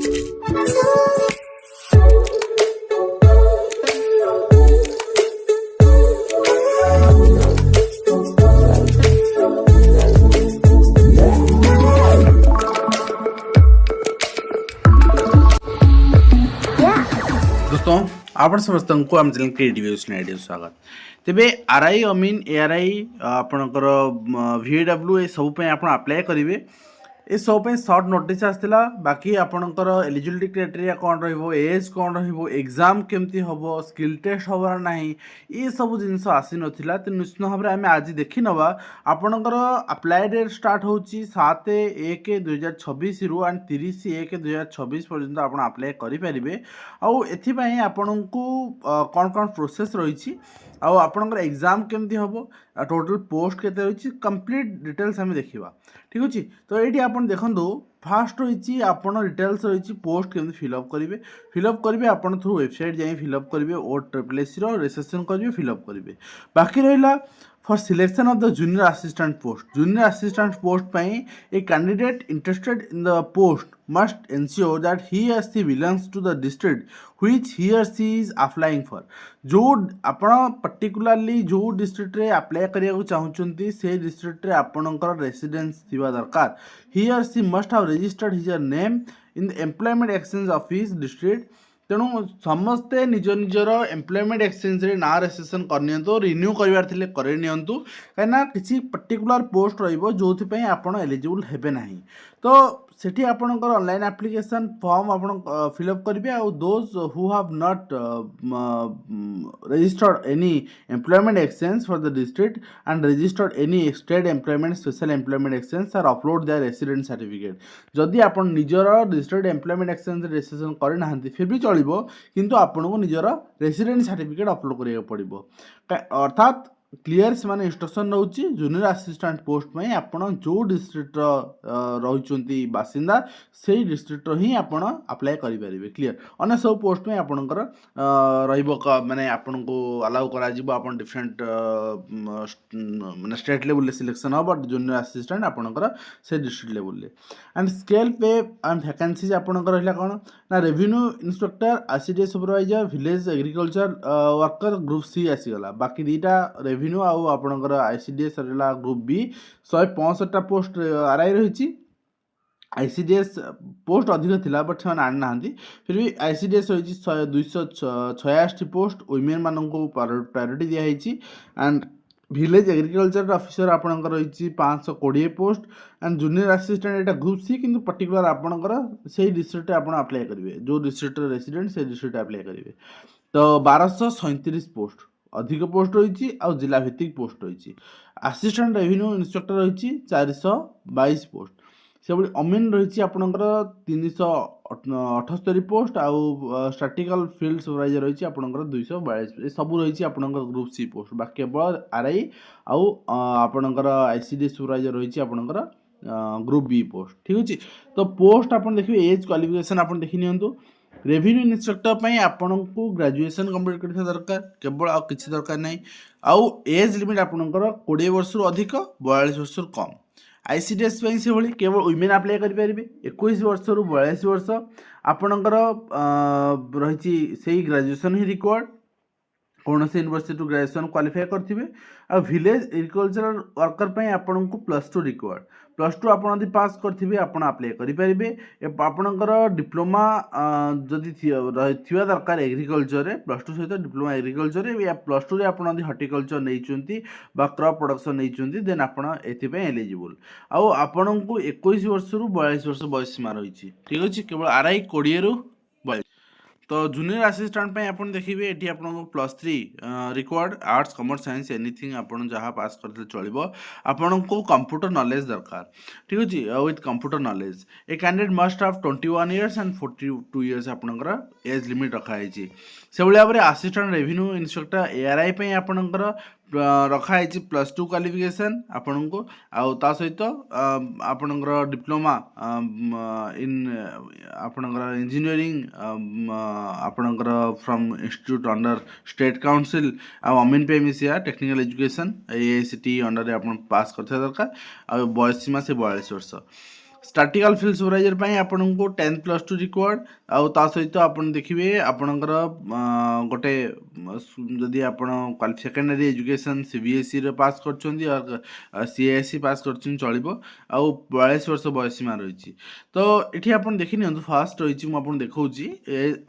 दोस्तों आपण समस्त को आम चैनल क्रिएटिव स्वागत तेबे आरआई अमीन एआरआई आपणकर VAW ए सब पे आपण अप्लाई करेंगे ए सब पे शॉर्ट नोटिस आसला बाकी आपणकर एलिजिबिलिटी क्राइटेरिया कौन रहिबो एज कौन रहिबो एग्जाम केमती हबो स्किल टेस्ट हबार नाही ये सब जिनस आसी नथिला तो निश्चित भाव में आम आज देखि नवा आपणकर अप्लाई डेट स्टार्ट होची 7/1/2026 रु एंड 30/1/2026 पर्यंत आपण अप्लाई करि परिबे आउ एथि पई आपणको कौन कौन प्रोसेस रही आउ आपणकर एग्जाम केमती हबो टोटल पोस्ट केते रही कंप्लीट डिटेल्स आम देखिबा ठीक अछि। तो ये आपन देखंदो फास्ट रही आपन डिटेल्स रही पोस्ट केमती फिलअप करेंगे आपन थ्रू वेबसाइट जाई फिलअप करेंगे OSSC रो रजिस्ट्रेशन करेंगे फिलअप करेंगे बाकी रहिला for selection of the junior assistant post पई a candidate interested in the post must ensure that he or she belongs to the district which he or she is applying for जो आपण particularly जो district रे apply करिया को चाहुचंती से district रे आपणकर रेसिडेंस थिबा दरकार he or she must have registered his name in the employment exchange office district तेणु समस्ते निज निजर एम्प्लॉयमेंट एक्सचेंज रे ना रजिस्ट्रेशन करनियंतु रिन्यू करिवार थिले करे नियंतु काना किसी पर्टिकुलर पोस्ट रहिबो जोथि पई आपण एलिजिबल हेबे नाही तो सेठी आपणकर ऑनलाइन एप्लिकेशन फॉर्म आपण फिलअप करिवे आ those who have not registered any employment exchange for the district and registered any state employment special employment exchange or upload their resident certificate जदि आपण निजर डिस्ट्रिक्ट एम्प्लॉयमेंट एक्सचेंज रजिस्ट्रेशन करे नाहंती फिर भी चलिबो किंतु आपनको निजर रेसिडेंट सर्टिफिकेट अपलोड करिया पड़िबो अर्थात क्लियर से माने इंस्ट्रक्शन रहउची जूनियर असिस्टेंट पोस्ट में आपण जो डिस्ट्रिक्ट रहुचंती बासिंदा से डिस्ट्रिक्ट ही आपण अप्लाई करि परिबे क्लियर अन्य सब पोस्ट में आपणकर रहिबो माने आपण को अलाउ करा जिवो आपण डिफरेंट माने स्टेट लेवल सिलेक्शन हो बट जूनियर असिस्टेंट आपणकर से डिस्ट्रिक्ट लेवल ले and scale pay and vacancies आपणकर रहला कोन ना revenue inspector ICDS supervisor village agriculture worker group C आसी गला बाकी दीटा रेवेन्यू आउ आपणकर आईसीडीएस रहला ग्रुप बी 165 पोस्ट आरआई रही आईसीडीएस पोस्ट अधिक थिला बट से आनी ना फिर भी आईसीडीएस रही 266 पोस्ट वुमेन मान प्रायोरिटी दिखाई एंड विलेज एग्रीकल्चर ऑफिसर आपणकर रही 520 post and junior assistant Etah group C किंतु पर्टिकुलर आपणकर से डिस्ट्रिक्ट आपण अप्लाई करेंगे जो डिस्ट्रिक्ट रेसिडेंट से डिस्ट्रिक्ट अप्लाई करेंगे तो 1237 पोस्ट अधिक पोस्ट रही जिला भित्तिक पोस्ट रही असिस्टेंट रेवेन्यू इंस्पेक्टर रही 422 पोस्ट से अमीन रही आपणकर 378 पोस्ट आउ स्टैटिकल फील्ड सुपरवाइजर रही आपणकर 242 सब रही आपणकर ग्रुप सी पोस्ट बाकी केवल आरआई आउ आपणकर आईसीडी सुपरवाइजर रही आपणकर ग्रुप बी पोस्ट ठीक अच्छे। तो पोस्ट आप देखिए एज क्वालिफिकेशन आप देखि नियंतु रेवेन्यू इंस्पेक्टर पई आपन को ग्रेजुएशन कंप्लीट करथिया दरकार केवल आ किछि दरकार नै आउ एज लिमिट आपनकर 20 वर्ष रु अधिक 42 वर्ष रु कम आईसीडीएस पई से भली केवल वुमेन अप्लाई करि परिबे 21 वर्ष रु 42 वर्ष आपनकर रहिछि सेही ग्रेजुएशन ही रिक्वायर्ड कौन से यूनिवर्सिटी ग्रेजुएशन क्वालिफाई करथिबे आ विलेज एग्रीकल्चरल वर्कर पई आपन को +2 रिक्वायर्ड +2 आपन यदि पास करथिबे आपन अप्लाई करि परिबे आपनकर डिप्लोमा जदि थिवा दरकार एग्रीकल्चर रे +2 सहित डिप्लोमा एग्रीकल्चर रे या +2 रे आपन यदि हॉर्टिकल्चर नैचुंती बा क्रॉप प्रोडक्शन नैचुंती देन आपन एथि पई एलिजिबल आ आपन को 21 वर्ष रु 42 वर्ष बयस सीमा रहिछि ठीक अछि केवल आरआई 20 रु तो जूनियर असिस्टेंट पे अपन देखिए ये आपको +3 required arts commerce science anything आपन जहाँ पास करते चलो आपन को कंप्यूटर नॉलेज दरकार ठीक अच्छे with computer knowledge a candidate must have 21 years and 42 years आपनकर एज लिमिट रखाई से भाव में असिस्टेंट रेवेन्यू इंस्पेक्टर एआरआई पे आपनकर रखाई +2 क्वालिफिकेशन आपन को आ सहित आपनकर डिप्लोमा इन आपनकर इंजीनियरिंग आपनकर from institute under state council अमीन पे मिसिया टेक्निकल एजुकेशन AICTE अंडर आपन पास करथे दरकार आ बयस सीमा से 42 वर्ष स्टाटिकल फिल्ड सुपरवाइजर आपको 10+2 रिक्वायर्ड आउ ता सहित आपन देखिए आपणकर गोटे जदि आप सेकेंडरी एजुकेशन सीबीएसई रे पास करछन्ती और सीएसई पास करछन चलिबो आउ 42 वर्ष बयस सीमा रही तो ये आपन देखि नियंतु फास्ट रही मु आपन देखौची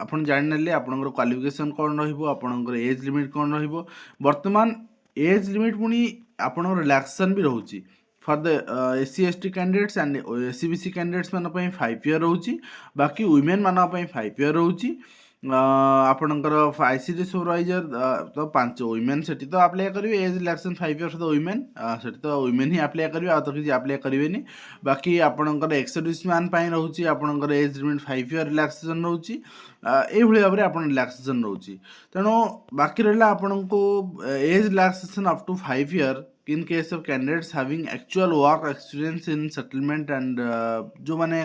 आपन जानि नेले आपनकर क्वालिफिकेशन कोन रहइबो आपनकर एज लिमिट कोन रहइबो वर्तमान एज लिमिट पुनी आपनकर रिलैक्सेशन भी रहउची for the SC ST candidates and SC BC candidates मान 5 ईयर रोची बाकी वुमेन मान 5 ईयर रोची आपणकर ICD सुपरवाइजर तो 5 वुमेन सेठी तो अप्लाई करिवे एज रिलैक्सेशन 5 ईयर तो वुमेन सेठी तो वुमेन ही अप्लाई करिवे आ तो किछि अप्लाई करिवेनी बाकी आपणकर एक्स मैन पई रहउची आपणकर एज लिमिट 5 ईयर रिलैक्सेशन रहउची ए भली भाबरे आपण रिलैक्सेशन रहउची तेनो बाकी रहला आपणको age relaxation up to 5 year in case of candidates having actual work experience in settlement and जो माने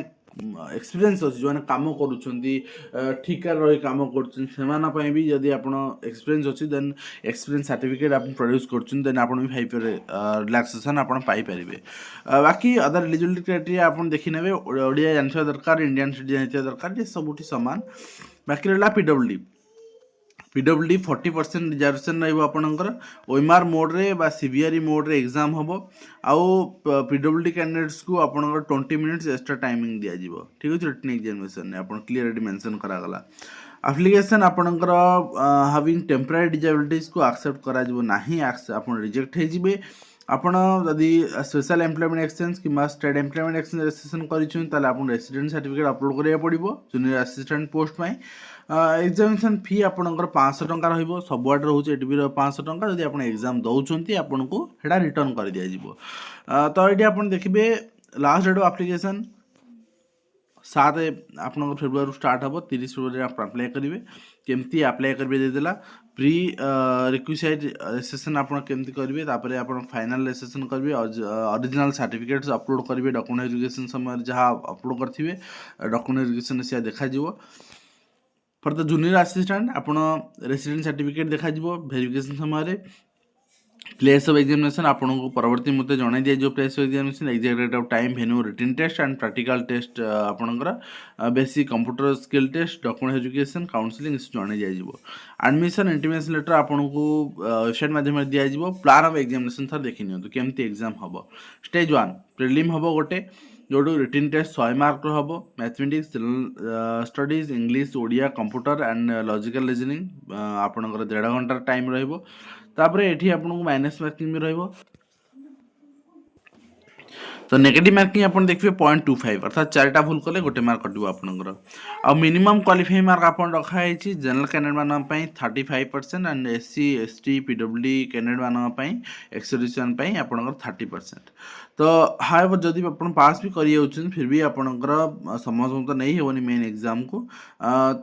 एक्सपीरियंस अच्छी जो मैंने कम कर ठिकार रही कम कर भी जदि आप एक्सपीरियंस अच्छी देन एक्सपीरियंस सर्टिफिकेट आप प्रोड्यूस कर देन आप 5 ईयर रिलैक्सेशन आप पाइपर बाकी अदर एलिजिबिलिटी क्राइटेरिया आप देखने ओडिया जानवा दरकार इंडियन सिटीजन होता दरकार ये सबुठी सामान बाकी रहा PWD 40% रिजर्वेशन रहा ओएमआर मोड रे बा सीबीआरई मोड रे एग्जाम हम आउ PWD कैंडिडेट्स को आपनकर 20 मिनिट्स एक्स्ट्रा टाइमिंग दिया जिवो ठीक अछि रिटन एग्जामिनेशन ने आपन क्लियरली मेंशन करा गला एप्लिकेशन आपनकर हैविंग टेम्पररी डिसेबिलिटीज को एक्सेप्ट करा जिवो नाही आपन रिजेक्ट हे जिवे आपण जदि स्पेशल एम्प्लॉयमेंट एक्सचेंज कि स्टेट एम्प्लॉयमेंट एक्सचेंज रजिस्ट्रेशन करिछन ताले आपन रेसिडेंट सर्टिफिकेट अपलोड करिया पड़िबो जूनियर असिस्टेंट पोस्ट पई एग्जामिनेशन फी आपनकर 500 टंका रहइबो सबवाट रहउछ एटी भी 500 टंका जदि आपन एग्जाम दउछंती आपनको हेडा रिटर्न कर दिया जिवो तो एटी आपन देखिबे लास्ट डेट ऑफ एप्लीकेशन 7 आपनकर फेब्रुआरी स्टार्ट हबो 30 फेब्रुआरी आप अप्लाई करिवे केमती अप्लाई करबे देदेला प्री रिक्विजिट रजिस्ट्रेशन आप केमती करेंगे तापर आप फाइनल रजिस्ट्रेशन करेंगे ओरिजिनल सर्टिफिकेट्स अपलोड करेंगे डॉक्यूमेंट वेरिफिकेशन समय जहाँ अपलोड करेंगे डॉक्यूमेंट वेरिफिकेशन से देखा फॉर द जूनियर असिस्टेंट आप रेसिडेंट सर्टिफिकेट देखा वेरिफिकेशन समय प्लेस ऑफ एग्जामिनेशन आपको परवर्ती मत जन दिया place of examination exact date of time venue written test and practical test आपंकर basic computer skill test document education counselling जन दिया एडमिशन इंटीमेशन लेटर आपको वेबसाइट माध्यम दिज्व प्लान ऑफ एग्जामिनेशन सर देखी नि केमती एग्जाम हम स्टेज 1 प्रिलिम हम गोटे जो रिटन टेस्ट 100 मार्क हम mathematics studies English Odia computer and logical reasoning आपंकर 1.5 घंटा टाइम रहिबो तापरे एठी आपनको माइनस मार्किंग भी रहिबो तो नेगेटिव मार्किंग आपन देखिए 0.25 अर्थात चारटा भूल कले गोटे मार्क कटिबो आपनकर आ मिनिमम क्वालिफाइंग मार्क आपन रखा है जनरल कैंडिडेट मान पई 35% and SC ST PWD candidate मान पई एक्सरिशन पई आपनकर 30% तो हाउ जदि आपन पास भी करि होउछन फिर भी आपनकर समझ तो नहीं हेबनी मेन एग्जाम को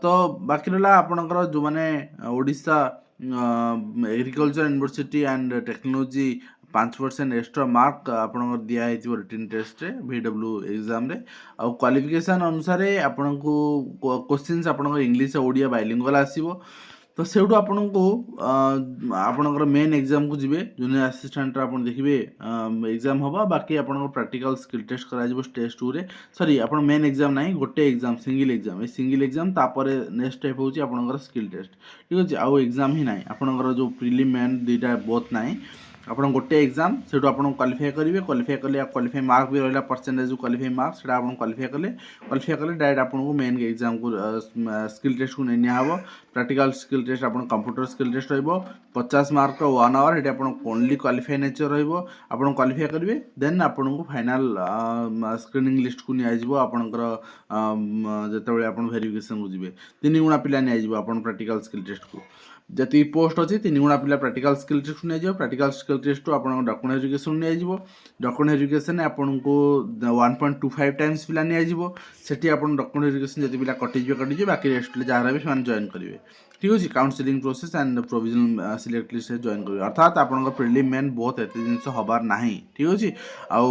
तो बाकी रहला आपनकर जो माने Odisha agriculture university and technology 5% extra mark आपन दिखाई रिटन टेस्ट VW एग्जाम रे आ क्वालिफिकेशन अनुसार आपन को क्वेश्चंस आपन इंग्लिश ओडिया बाइलिंगुअल आसीबो तो सेउटो आपन को आपन मेन एग्जाम को जिवे जूनियर असिस्टेंट आपन देखिबे एग्जाम हबा बाकी आपन प्रैक्टिकल स्किल टेस्ट करा जिवो स्टेज 2 रे सॉरी आपन मेन एग्जाम नाही गोटे एग्जाम सिंगल एग्जाम तापर नेक्स्ट स्टेप होची आपन स्किल टेस्ट ठीक अछि आ एग्जाम ही नाही आपन जो प्रीलिम मेन दुईटा बोथ नाही आप गोटे एग्जाम से क्वालिफाई करेंगे क्वालिफाई कले क्वालिफाई मार्क भी रहा परसेंटेज क्वालिफाई मार्क से क्वालिफाई कले डायरेक्ट आपको मेन एग्जाम को स्किल टेस्ट को नहीं हम प्रैक्टिकल स्किल टेस्ट आप कंप्यूटर स्किल टेस्ट रो 50 मार्क 1 आवर ये ओनली क्वालिफाई नेचर रो क्वालिफाई करेंगे देन आपको फाइनल स्क्रीनिंग लिस्ट को नियाजिबो आपनकर जेतेबेले आपन वेरिफिकेशन को जिवे 3 गुणा पिला नियाजिबो आपन प्रैक्टिकल स्किल टेस्ट को जति पोस्ट अच्छी 3 गुणा पिला प्रैक्टिकल स्किल टेस्ट नहीं प्रैक्टिकल स्किल टेस्ट आप डॉक्यूमेंट एजुकेशन नहीं डॉक्यूमेंट एजुकेशन आपको 1.25 टाइम्स पिला नहीं सेठी आप डॉक्यूमेंट एजुकेशन जति पिला कटिजे बाकी रेस्ट जहाँ भी जॉइन करेंगे ठीक अच्छे counselling process and provisional select list join करेंगे अर्थात आप प्रिलिम मेन बहुत एत जिन हबार ना ठीक अच्छे आउ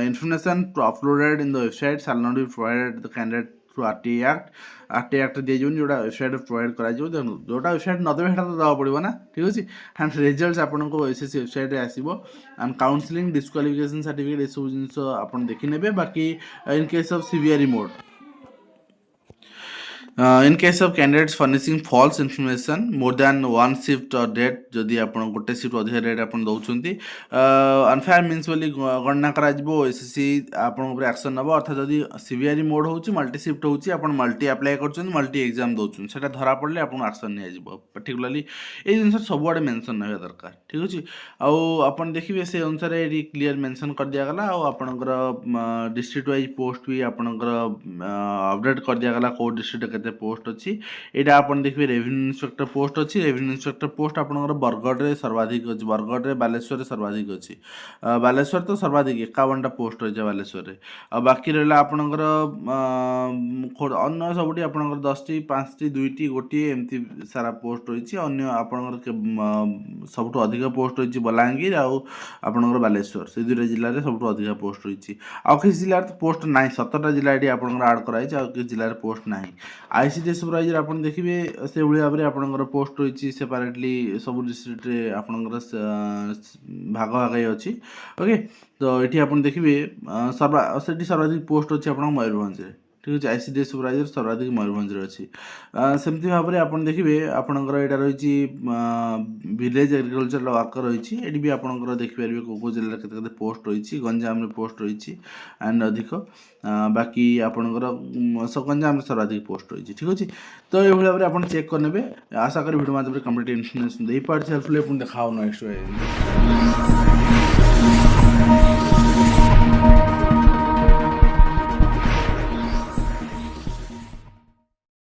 information uploaded in the website shall not be provided the candidate to RTI act दिए जोटा वेबसाइट प्रोवाइड करा जोटा वेबसाइट न देवे तो दवा पड़ो ना ठीक अच्छे एंड रिजल्ट आपको एसएससी वेबसाइट आसो एंड काउंसलिंग डिस्क्वालिफिकेशन सर्टिफिकेट ये सब जिन आप देखने बाकी in case of CVR mode in case of candidates furnishing false information more than one shift or date जदि आपण गोटे शिफ्ट अधिक डेट आपण दउछंती अनफेयर मीन्स बोली गणना करा जिवो एसएससी आपण ऊपर एक्शन नबो अर्थात जदि सीवीआर मोड होची मल्टी शिफ्ट होची आपण मल्टी अप्लाई करछन मल्टी एग्जाम दउछन सेटा धरा पड़ले आपण एक्शन निया जिवो पर्टिकुलरली ए जिंस सब आडे मेंशन नहे दरकार ठीक अछि आ आपण देखिबे से अनुसार एडी क्लियर मेंशन कर दिया गला आ आपनकर डिस्ट्रिक्ट वाइज पोस्ट भी आपनकर अपडेट कर दिया गला को डिस्ट्रिक्ट केते पोस्ट अच्छी यहाँ आप देखिए रेवेन्यू इन्स्पेक्टर पोस्ट अच्छी रेवेन्यू इन्स्पेक्टर पोस्ट आपंकर बरगढ़ में सर्वाधिक अच्छी बरगढ़ में बालेश्वर सर्वाधिक अच्छी बालेश्वर तो सर्वाधिक 51टा पोस्ट रही है बालेश्वर में आ बाकी रहा आपंकर अन्य सबुठी आपंकर 10टी 5टी 2टी गोटे एमती सारा पोस्ट रही है आपंकर सब अधिक पोस्ट रही बलांगीर आपंकर बालेश्वर से दुईटा जिले में सब अधिक पोस्ट रही किसी जिले पोस्ट ना 17टा जिला ये आपंकर आड कराई किसी जिले पोस्ट ना आईसीडी सुपरवाइजर आप देखिए से भाव में आपंकर पोस्ट रही सेपरेटली सब डिस्ट्रिक्ट रे आपंकर भाग भाग अच्छी ओके तो ये आप देखिए सर्वाधिक पोस्ट अच्छी आप मयूरभंज ठीक अच्छे आईसीडी सुपरवाइजर सर्वाधिक मयूरभंज अच्छी सेमती भाव में आप देखिए आपंकर यहाँ रही विलेज एग्रीकल्चर वर्कर रही ये भी आपंकर देखिपारे कौ जिले के पोस्ट रही गंजाम पोस्ट रही एंड अधिक बाकी आपंकर गंजाम में सर्वाधिक पोस्ट रही ठीक अच्छे तो ये भाव में आप चेक करने आशा करी वीडियो माध्यम कम्प्लीट इन्फर्मेशन दे पार्टी हेल्पफुल देखा नेक्स्ट